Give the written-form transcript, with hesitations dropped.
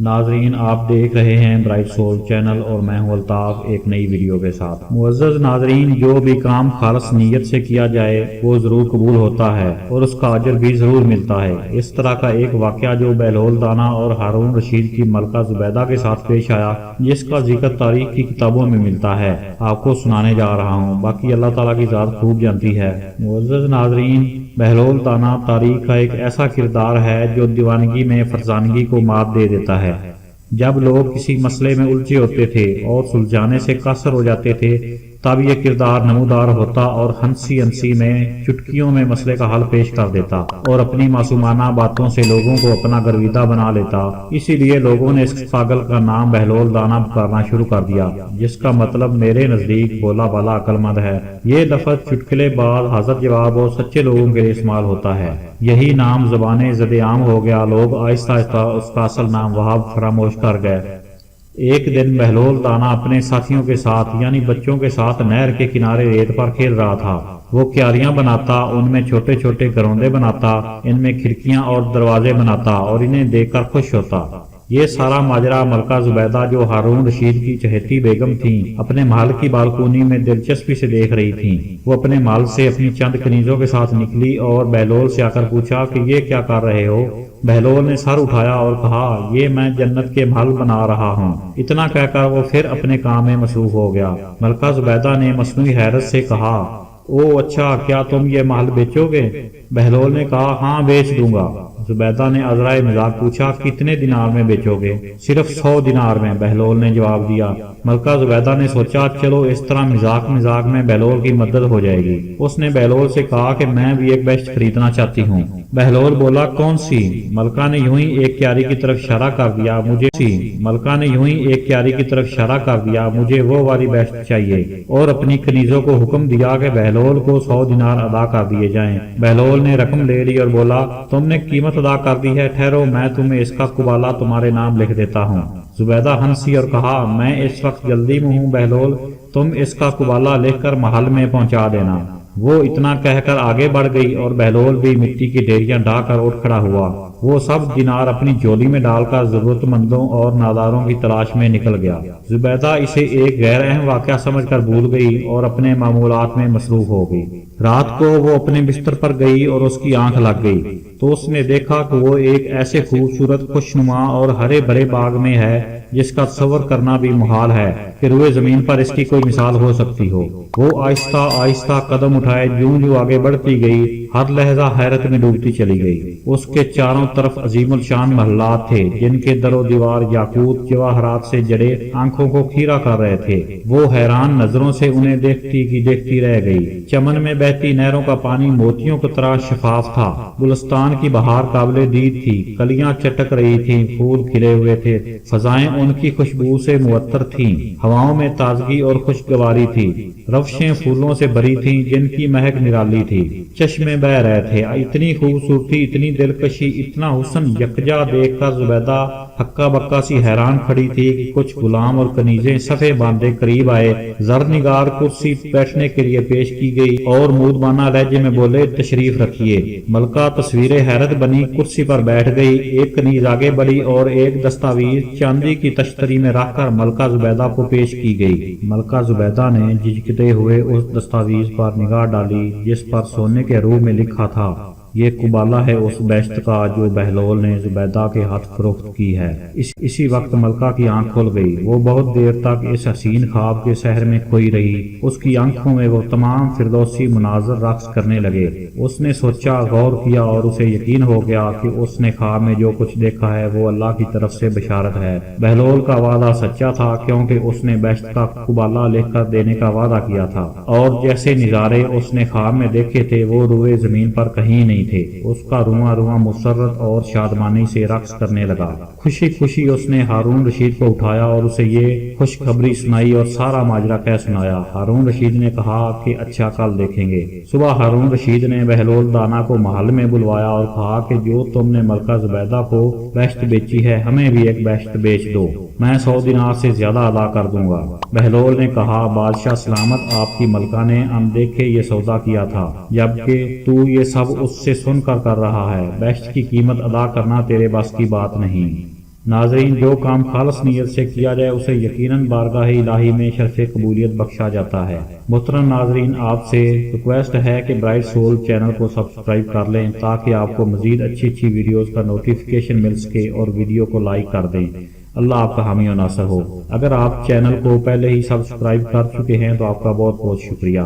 ناظرین، آپ دیکھ رہے ہیں برائٹ سول چینل اور میں ہوں الطاف ایک نئی ویڈیو کے ساتھ۔ معزز ناظرین، جو بھی کام خالص نیت سے کیا جائے وہ ضرور قبول ہوتا ہے اور اس کا اجر بھی ضرور ملتا ہے۔ اس طرح کا ایک واقعہ جو بہلول دانا اور ہارون رشید کی ملکہ زبیدہ کے ساتھ پیش آیا، جس کا ذکر تاریخ کی کتابوں میں ملتا ہے، آپ کو سنانے جا رہا ہوں۔ باقی اللہ تعالیٰ کی ذات خوب جانتی ہے۔ معزز ناظرین، بہلول دانا تاریخ کا ایک ایسا کردار ہے جو دیوانگی میں فرزانگی کو مات دے دیتا ہے۔ جب لوگ کسی مسئلے میں الجھے ہوتے تھے اور سلجھانے سے قاصر ہو جاتے تھے، تب یہ کردار نمودار ہوتا اور ہنسی ہنسی میں چٹکیوں میں مسئلے کا حل پیش کر دیتا اور اپنی معصومانہ باتوں سے لوگوں کو اپنا گرویدہ بنا لیتا۔ اسی لیے لوگوں نے اس پاگل کا نام بہلول دانا پکارنا شروع کر دیا، جس کا مطلب میرے نزدیک بولا بالا عقل مند ہے۔ یہ لفظ چٹکلے باز، حاضر جواب اور سچے لوگوں کے لیے استعمال ہوتا ہے۔ یہی نام زبان زد عام ہو گیا، لوگ آہستہ آہستہ اس کا اصل نام وہاب فراموش کر گئے۔ ایک دن بہلول دانا اپنے ساتھیوں کے ساتھ یعنی بچوں کے ساتھ نہر کے کنارے ریت پر کھیل رہا تھا۔ وہ کیاریاں بناتا، ان میں چھوٹے چھوٹے گروندے بناتا، ان میں کھڑکیاں اور دروازے بناتا اور انہیں دیکھ کر خوش ہوتا۔ یہ سارا ماجرا ملکہ زبیدہ، جو ہارون رشید کی چہیتی بیگم تھیں، اپنے محل کی بالکونی میں دلچسپی سے دیکھ رہی تھیں۔ وہ اپنے محل سے اپنی چند کنیزوں کے ساتھ نکلی اور بہلول سے آ کر پوچھا کہ یہ کیا کر رہے ہو؟ بہلول نے سر اٹھایا اور کہا، یہ میں جنت کے محل بنا رہا ہوں۔ اتنا کہہ کر وہ پھر اپنے کام میں مصروف ہو گیا۔ ملکہ زبیدہ نے مصنوعی حیرت سے کہا، او اچھا، کیا تم یہ محل بیچو گے؟ بہلول نے کہا، ہاں بیچ دوں گا۔ زبیدہ نے عذرائے مذاق پوچھا، کتنے دینار میں بیچو گے؟ صرف 100 دینار میں، بہلول نے جواب دیا۔ ملکہ زبیدہ نے سوچا، چلو اس طرح مذاق مذاق میں بہلول کی مدد ہو جائے گی۔ اس نے بہلول سے کہا کہ میں بھی ایک بیشت خریدنا چاہتی ہوں۔ بہلول بولا، کون سی؟ ملکہ نے یوں ہی ایک کیاری کی طرف اشارہ کر دیا، مجھے وہ والی بیشت چاہیے، اور اپنی کنیزوں کو حکم دیا کہ بہلول کو 100 دینار ادا کر دیے جائیں۔ بہلول نے رقم لے لی اور بولا، تم نے قیمت ادا کر دی ہے، ٹھہرو میں تمہیں اس کا قبالہ تمہارے نام لکھ دیتا ہوں۔ زبیدہ ہنسی اور کہا، میں اس وقت جلدی میں ہوں بہلول، تم اس کا قبالہ لکھ کر محل میں پہنچا دینا۔ وہ اتنا کہہ کر آگے بڑھ گئی اور بہلول بھی مٹی کی ڈھیریاں ڈھا کر اٹھ کھڑا ہوا۔ وہ سب دینار اپنی جولی میں ڈال کر ضرورت مندوں اور ناداروں کی تلاش میں نکل گیا۔ زبیدہ اسے ایک غیر اہم واقعہ سمجھ کر بھول گئی اور اپنے معمولات میں مصروف ہو گئی۔ رات کو وہ اپنے بستر پر گئی اور اس کی آنکھ لگ گئی تو اس نے دیکھا کہ وہ ایک ایسے خوبصورت، خوشنما اور ہرے بھرے باغ میں ہے جس کا تصور کرنا بھی محال ہے کہ روئے زمین پر اس کی کوئی مثال ہو سکتی ہو۔ وہ آہستہ آہستہ قدم اٹھائے، جوں جوں آگے بڑھتی گئی، ہر لحظہ حیرت میں ڈوبتی چلی گئی۔ اس کے چاروں طرف عظیم الشان محلات تھے جن کے در و دیوار یاقوت جواہرات سے جڑے آنکھوں کو کھیرا کر رہے تھے۔ وہ حیران نظروں سے انہیں دیکھتی کی دیکھتی رہ گئی۔ چمن میں بہتی نہروں کا پانی موتیوں کی طرح شفاف تھا۔ گلستان کی بہار قابل دید تھی، کلیاں چٹک رہی تھیں، پھول کھلے ہوئے تھے، فضائیں ان کی خوشبو سے معطر تھیں، ہواؤں میں تازگی اور خوشگواری تھی، روشیں پھولوں سے بھری تھیں جن کی مہک نرالی تھی، چشمے بہ رہے تھے۔ اتنی خوبصورتی، اتنی دلکشی، اتنا حسن یکجا دیکھ کر زبیدہ ہکا بکا سی حیران کھڑی تھی کہ کچھ غلام اور کنیزیں صفے باندھے قریب آئے۔ زرنگار کرسی بیٹھنے کے لیے پیش کی گئی اور مودبانہ لہجے میں بولے، تشریف رکھیے۔ ملکہ تصویر حیرت بنی کرسی پر بیٹھ گئی۔ ایک کنیز آگے بڑھی اور ایک دستاویز چاندی کی تشتری میں رکھ کر ملکہ زبیدہ کو پیش کی گئی۔ ملکہ زبیدہ نے جھجکتے ہوئے اس دستاویز پر نگاہ ڈالی جس پر سونے کے حروف میں لکھا تھا، یہ قبالہ ہے اس بیشت کا جو بہلول نے زبیدہ کے ہاتھ فروخت کی ہے۔ اسی وقت ملکہ کی آنکھ کھل گئی۔ وہ بہت دیر تک اس حسین خواب کے سحر میں کھوئی رہی۔ اس کی آنکھوں میں وہ تمام فردوسی مناظر رقص کرنے لگے۔ اس نے سوچا، غور کیا اور اسے یقین ہو گیا کہ اس نے خواب میں جو کچھ دیکھا ہے وہ اللہ کی طرف سے بشارت ہے۔ بہلول کا وعدہ سچا تھا کیونکہ اس نے بیشت کا قبالہ لکھ کر دینے کا وعدہ کیا تھا، اور جیسے نظارے اس نے خواب میں دیکھے تھے وہ روئے زمین پر کہیں نہیں تھے۔ اس کا رواں رواں مسرت اور شادمانی سے رقص کرنے لگا۔ خوشی خوشی اس نے ہارون رشید کو اٹھایا اور اسے یہ خوشخبری سنائی اور سارا ماجرا کہہ سنایا۔ ہارون رشید نے کہا کہ اچھا کل دیکھیں گے۔ صبح ہارون رشید نے بہلول دانا کو محل میں بلوایا اور کہا کہ جو تم نے ملکہ زبیدہ کو بیشت بیچی ہے ہمیں بھی ایک بیشت بیچ دو، میں 100 دینار سے زیادہ ادا کر دوں گا۔ بہلول نے کہا، بادشاہ سلامت، آپ کی ملکہ نے اندیکھے یہ سودا کیا تھا، جبکہ تو یہ سب اس سے سن کر رہا ہے۔ بیشت کی قیمت ادا کرنا تیرے بس کی بات نہیں۔ ناظرین، جو کام خالص نیت سے کیا جائے اسے یقیناً بارگاہ الہی میں شرف قبولیت بخشا جاتا ہے۔ محترم ناظرین، آپ سے ریکویسٹ ہے کہ برائٹ سول چینل کو سبسکرائب کر لیں تاکہ آپ کو مزید اچھی ویڈیوز کا نوٹیفیکیشن مل سکے اور ویڈیو کو لائک کر دیں۔ اللہ آپ کا حامی و ناصر ہو۔ اگر آپ چینل کو پہلے ہی سبسکرائب کر چکے ہیں تو آپ کا بہت بہت شکریہ۔